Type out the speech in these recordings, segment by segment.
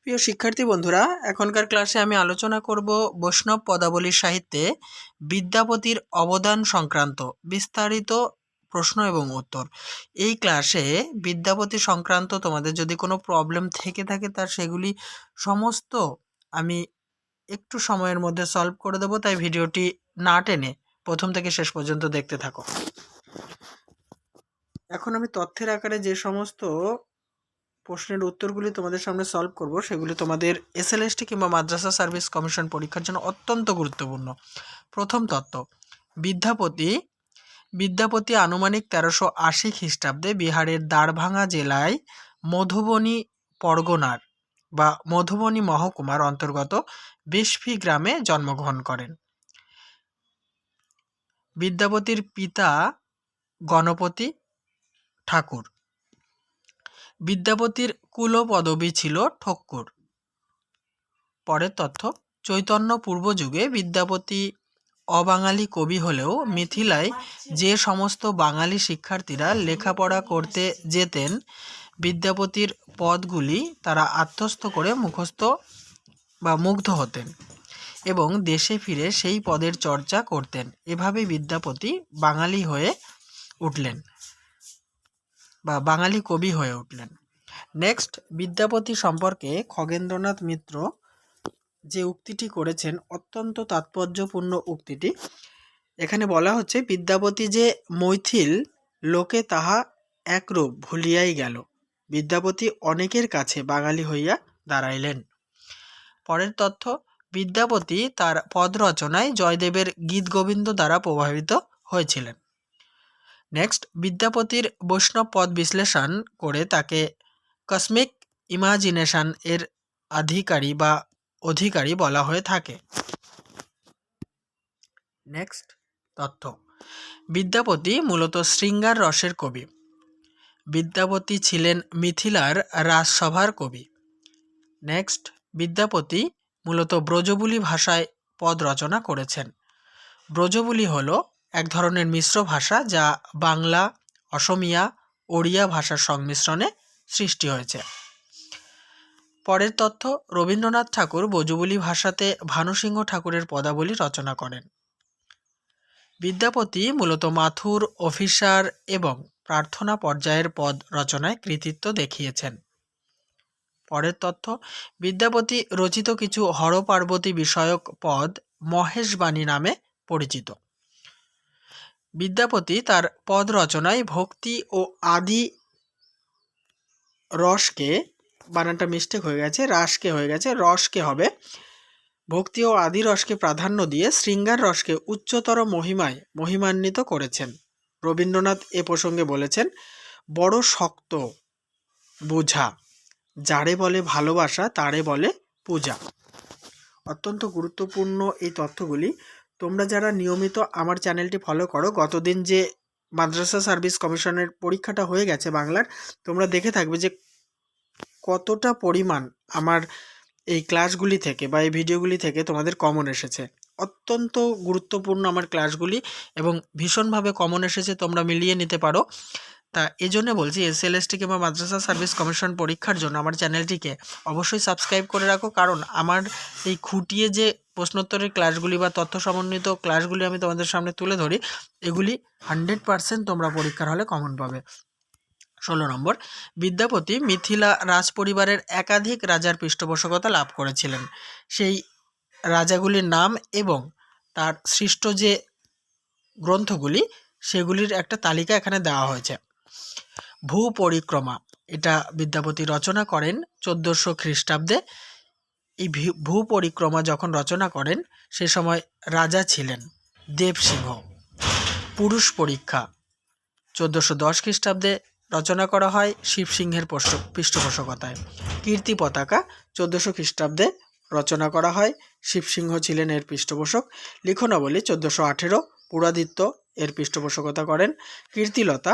প্রিয় শিক্ষার্থী বন্ধুরা, এখনকার ক্লাসে আমি আলোচনা করব বৈষ্ণব পদাবলী সাহিত্যে বিদ্যাপতির অবদান সংক্রান্ত বিস্তারিত প্রশ্ন এবং উত্তর। এই ক্লাসে বিদ্যাপতি সংক্রান্ত তোমাদের যদি কোনো প্রবলেম থেকে থাকে তার সেগুলি সমস্ত আমি একটু সময়ের মধ্যে সলভ করে দেবো, তাই ভিডিওটি না টেনে প্রথম থেকে শেষ পর্যন্ত দেখতে থাকো। এখন আমি তথ্যের আকারে যে সমস্ত প্রশ্নের উত্তরগুলি তোমাদের সামনে সলভ করব সেগুলি তোমাদের এসএলএসটি কিংবা মাদ্রাসা সার্ভিস কমিশন পরীক্ষার জন্য অত্যন্ত গুরুত্বপূর্ণ। প্রথম তত্ত্ব, বিদ্যাপতি আনুমানিক 1380 খ্রিস্টাব্দে বিহারের দ্বারভাঙা জেলায় মধুবনী পরগনার বা মধুবনী মহকুমার অন্তর্গত বেশফি গ্রামে জন্মগ্রহণ করেন। বিদ্যাপতির পিতা গণপতি ঠাকুর। বিদ্যাপতির কুলপদবী ছিল ঠক্কর। পরের তথ্য, চৈতন্য পূর্ব যুগে বিদ্যাপতি অবাঙালি কবি হলেও মিথিলায় যে সমস্ত বাঙালি শিক্ষার্থীরা লেখাপড়া করতে যেতেন বিদ্যাপতির পদগুলি তারা আত্মস্থ করে মুখস্থ বা মুগ্ধ হতেন এবং দেশে ফিরে সেই পদের চর্চা করতেন। এভাবে বিদ্যাপতি বাঙালি হয়ে উঠলেন বা বাঙালি কবি হয়ে উঠলেন। নেক্সট, বিদ্যাপতি সম্পর্কে খগেন্দ্রনাথ মিত্র যে উক্তিটি করেছেন অত্যন্ত তাৎপর্যপূর্ণ উক্তিটি। এখানে বলা হচ্ছে, বিদ্যাপতি যে মৈথিল লোকে তাহা একরূপ ভুলিয়াই গেল, বিদ্যাপতি অনেকের কাছে বাঙালি হইয়া দাঁড়াইলেন। পরের তথ্য, বিদ্যাপতি তার পদ রচনায় জয়দেবের গীতগোবিন্দ দ্বারা প্রভাবিত হয়েছিলেন। নেক্সট, বিদ্যাপতির বৈষ্ণব পদ বিশ্লেষণ করে তাকে কসমিক ইমাজিনেশন এর অধিকারী বলা হয়ে থাকে। নেক্সট তথ্য, বিদ্যাপতি মূলত শৃঙ্গার রসের কবি। বিদ্যাপতি ছিলেন মিথিলার রাজসভার কবি। নেক্সট, বিদ্যাপতি মূলত ব্রজবুলি ভাষায় পদ রচনা করেছেন। ব্রজবুলি হলো এক ধরনের মিশ্র ভাষা যা বাংলা, অসমিয়া, ওড়িয়া ভাষার সংমিশ্রণে সৃষ্টি হয়েছে। পরের তথ্য, রবীন্দ্রনাথ ঠাকুর ব্রজবুলি ভাষাতে ভানুসিংহ ঠাকুরের পদাবলী রচনা করেন। বিদ্যাপতি মূলত মাথুর, অফিসার এবং প্রার্থনা পর্যায়ের পদ রচনায় কৃতিত্ব দেখিয়েছেন। পরের তথ্য, বিদ্যাপতি রচিত কিছু হরপার্বতী বিষয়ক পদ মহেশবাণী নামে পরিচিত। বিদ্যাপতি তার পদ রচনায় ভক্তি ও আদি রসকে, বানানটা মিস্টেক হয়ে গেছে, রাসকে হয়ে গেছে, রসকে হবে, ভক্তি ও আদি রসকে প্রাধান্য দিয়ে শৃঙ্গার রসকে উচ্চতর মহিমায় মহিমান্বিত করেছেন। রবীন্দ্রনাথ এ প্রসঙ্গে বলেছেন, বড় শক্ত বোঝা, যারে বলে ভালোবাসা তারে বলে পূজা। অত্যন্ত গুরুত্বপূর্ণ এই তথ্যগুলি। তোমরা যারা নিয়মিত আমার চ্যানেলটি ফলো করো, গতদিন যে মাদ্রাসা সার্ভিস কমিশনের পরীক্ষাটা হয়ে গেছে বাংলার, তোমরা দেখে থাকবে যে কতটা পরিমাণ আমার এই ক্লাসগুলি থেকে বা এই ভিডিওগুলি থেকে তোমাদের কমন এসেছে। অত্যন্ত গুরুত্বপূর্ণ আমার ক্লাসগুলি এবং ভীষণভাবে কমন এসেছে, তোমরা মিলিয়ে নিতে পারো। তা এই জন্য বলছি, এসএলএসটি কিংবা মাদ্রাসা সার্ভিস কমিশন পরীক্ষার জন্য আমার চ্যানেলটিকে অবশ্যই সাবস্ক্রাইব করে রাখো, কারণ আমার এই খুঁটিয়ে যে প্রশ্নোত্তরের ক্লাসগুলি বা তথ্য সমন্বিত ক্লাসগুলি আমি তোমাদের সামনে তুলে ধরি, এগুলি 100% তোমরা পরীক্ষার হলে কমন পাবে। 16 নম্বর, বিদ্যাপতি মিথিলা রাজ পরিবারের একাধিক রাজার পৃষ্ঠপোষকতা লাভ করেছিলেন। সেই রাজাগুলির নাম এবং তার সৃষ্ট যে গ্রন্থগুলি সেগুলির একটা তালিকা এখানে দেওয়া হয়েছে। ভূ পরিক্রমা, এটা বিদ্যাপতি রচনা করেন 1400 খ্রিস্টাব্দে। এই ভূ পরিক্রমা যখন রচনা করেন সে সময় রাজা ছিলেন দেবসিংহ। পুরুষ পরীক্ষা 1410 খ্রিস্টাব্দে রচনা করা হয় শিবসিংহের পৃষ্ঠপোষকতায়। কীর্তি পতাকা 1400 খ্রিস্টাব্দে রচনা করা হয়, শিবসিংহ ছিলেন এর পৃষ্ঠপোষক। লিখনাবলী 1418, পুরাদিত্য এর পৃষ্ঠপোষকতা করেন। কীর্তিলতা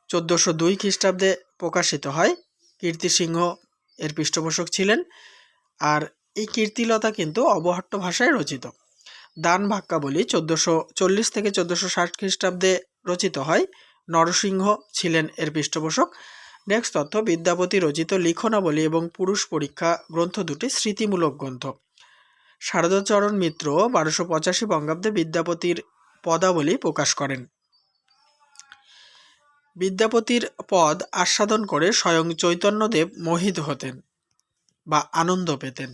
1402 খ্রিস্টাব্দে প্রকাশিত হয়, কীর্তিসিংহ এর পৃষ্ঠপোষক ছিলেন। আর এই কীর্তিলতা কিন্তু অবহট্ট ভাষায় রচিত। দান ভাক্যাবলী 1440 থেকে 1460 খ্রিস্টাব্দে রচিত হয়, নরসিংহ ছিলেন এর পৃষ্ঠপোষক। নেক্সট তথ্য, বিদ্যাপতি রচিত লিখনাবলী এবং পুরুষ পরীক্ষা গ্রন্থ দুটি স্মৃতিমূলক গ্রন্থ। শারদাচরণ মিত্র 1285 বঙ্গাব্দে বিদ্যাপতির পদাবলী প্রকাশ করেন। বিদ্যাপতির পদ আস্বাদন করে স্বয়ং চৈতন্যদেব মোহিত হতেন বা আনন্দ পেতেন,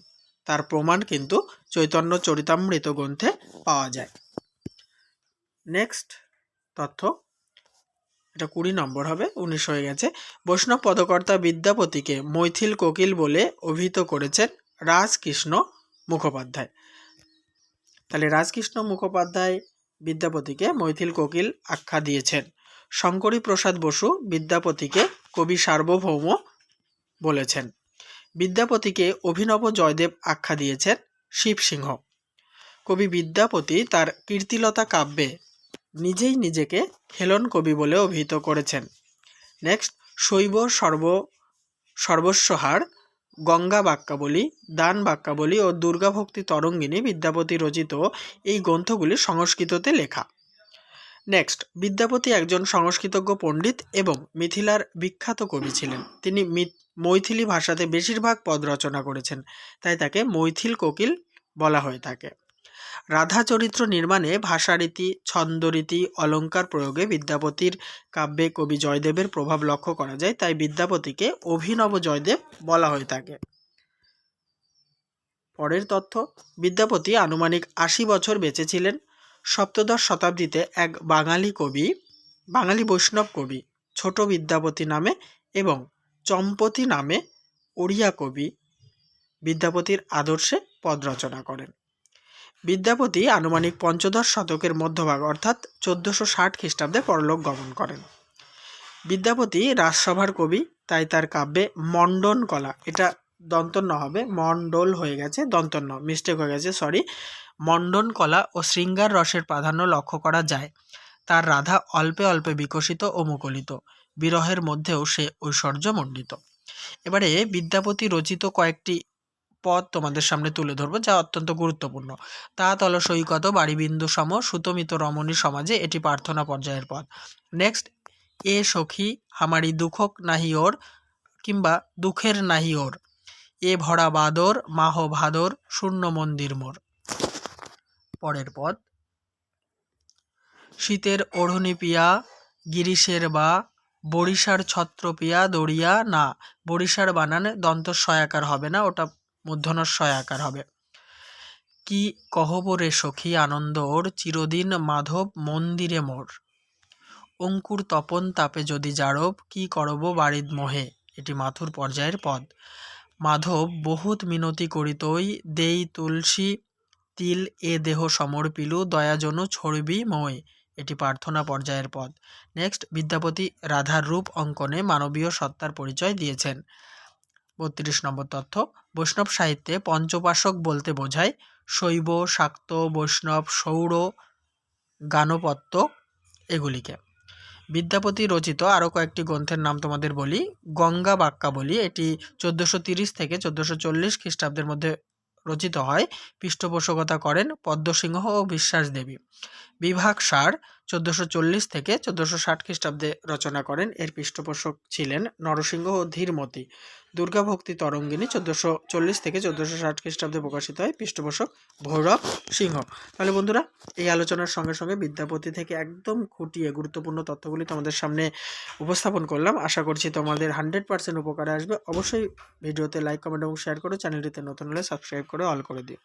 তার প্রমাণ কিন্তু চৈতন্য চরিতামৃত গ্রন্থে পাওয়া যায়। নেক্সট তথ্য, এটা 20 নম্বর হবে, 19 হয়ে গেছে। বৈষ্ণব পদকর্তা বিদ্যাপতিকে মৈথিল কোকিল বলে অভিহিত করেছেন রাজকৃষ্ণ মুখোপাধ্যায়। তাহলে রাজকৃষ্ণ মুখোপাধ্যায় বিদ্যাপতিকে মৈথিল কোকিল আখ্যা দিয়েছেন। শঙ্করী প্রসাদ বসু বিদ্যাপতিকে কবি সার্বভৌম বলেছেন। বিদ্যাপতিকে অভিনব জয়দেব আখ্যা দিয়েছেন শিবসিংহ। কবি বিদ্যাপতি তার কীর্তিলতা কাব্যে নিজেই নিজেকে হেলন কবি বলে অভিহিত করেছেন। নেক্সট, শৈব সর্বস্বহার, গঙ্গা বাক্যাবলী, দান বাক্যাবলী ও দুর্গাভক্তি তরঙ্গিনী বিদ্যাপতি রচিত এই গ্রন্থগুলি সংস্কৃততে লেখা। নেক্সট, বিদ্যাপতি একজন সংস্কৃতজ্ঞ পণ্ডিত এবং মিথিলার বিখ্যাত কবি ছিলেন। তিনি মৈথিলি ভাষাতে বেশিরভাগ পদ রচনা করেছেন, তাই তাকে মৈথিল কোকিল বলা হয়ে থাকে। রাধা চরিত্র নির্মাণে ভাষারীতি, ছন্দরীতি, অলঙ্কার প্রয়োগে বিদ্যাপতির কাব্যে কবি জয়দেবের প্রভাব লক্ষ্য করা যায়, তাই বিদ্যাপতিকে অভিনব জয়দেব বলা হয়ে থাকে। পরের তথ্য, বিদ্যাপতি আনুমানিক 80 বছর বেঁচে ছিলেন। সপ্তদশ শতাব্দীতে এক বাঙালি বৈষ্ণব কবি ছোট বিদ্যাপতি নামে এবং চম্পতি নামে ওড়িয়া কবি বিদ্যাপতির আদর্শে পদ রচনা করেন। বিদ্যাপতি আনুমানিক পঞ্চদশ শতকের মধ্যভাগ অর্থাৎ 1460 খ্রিস্টাব্দে পরলোক গমন করেন। বিদ্যাপতি রাজসভার কবি, তাই তার কাব্যে মণ্ডন কলা, এটা দন্তন্য হবে, মণ্ডল হয়ে গেছে, দন্তন্য মিস্টেক হয়ে গেছে, সরি, মণ্ডন কলা ও শৃঙ্গার রসের প্রাধান্য লক্ষ্য করা যায়। তার রাধা অল্পে অল্পে বিকশিত ও মুকলিত, বিরহের মধ্যেও সে ঐশ্বর্যমণ্ডিত। এবারে বিদ্যাপতি রচিত কয়েকটি পদ তোমাদের সামনে তুলে ধরবো, যা অত্যন্ত গুরুত্বপূর্ণ। তা তল সৈকত বাড়িবিন্দু সম, সুতমিত রমণী সমাজে, এটি প্রার্থনা পর্যায়ের পদ। নেক্সট, এ সখী হামারি দুঃখক নাহি ওর, কিংবা দুঃখের নাহি ওর, এ ভরা বাদর মাহ ভাদর শূন্য মন্দির মোর। পরের পদ, শীতের ওড়নি পিয়া গিরিশের বা, বরিশার ছত্র পিয়া দড়িয়া না। বরিশার বানানে দন্ত সয়াকার হবে না, ওটা মূর্ধন্য সয়াকার হবে। কি কহব রে সখী আনন্দ ওর, চিরদিন মাধব মন্দিরে মোর। অঙ্কুর তপন তাপে যদি জারব, কি করব বাড়ির মোহে, এটি মাথুর পর্যায়ের পদ। মাধব বহুত মিনতি করিতই, দেই তুলসী তিল এ দেহ সমর্পিলু, দয়াজনু ছড়বি মই, এটি প্রার্থনা পর্যায়ের পদ। নেক্সট, বিদ্যাপতি রাধার রূপ অঙ্কনে মানবীয় সত্তার পরিচয় দিয়েছেন। 32 নম্বর তথ্য, বৈষ্ণব সাহিত্যে পঞ্চপাশক বলতে বোঝায় শৈব, শাক্ত, বৈষ্ণব, সৌর, গানপত্য এগুলিকে। বিদ্যাপতি রচিত আরও কয়েকটি গ্রন্থের নাম তোমাদের বলি। গঙ্গা বাক্যাবলী, এটি 1430 থেকে 1440 খ্রিস্টাব্দের মধ্যে রচিত হয়। পৃষ্ঠপোষকতা করেন পদ্মসিংহ ও বিশ্বাস দেবী। বিভাগ সার 1440 থেকে 1460 খ্রিস্টাব্দে রচনা করেন, এর পৃষ্ঠপোষক ছিলেন নরসিংহ ও ধীরমতি। দুর্গাভক্তি তরঙ্গিনী 1440 থেকে 1460 খ্রিস্টাব্দে প্রকাশিত হয়, পৃষ্ঠপোষক ভৈরব সিংহ। তাহলে বন্ধুরা, এই আলোচনার সঙ্গে সঙ্গে বিদ্যাপতি থেকে একদম খুঁটিয়ে গুরুত্বপূর্ণ তথ্যগুলি তোমাদের সামনে উপস্থাপন করলাম। আশা করছি তোমাদের 100% উপকারে আসবে। অবশ্যই ভিডিওতে লাইক, কমেন্ট এবং শেয়ার করো। চ্যানেলটিতে নতুন হলে সাবস্ক্রাইব করে অল করে দিও।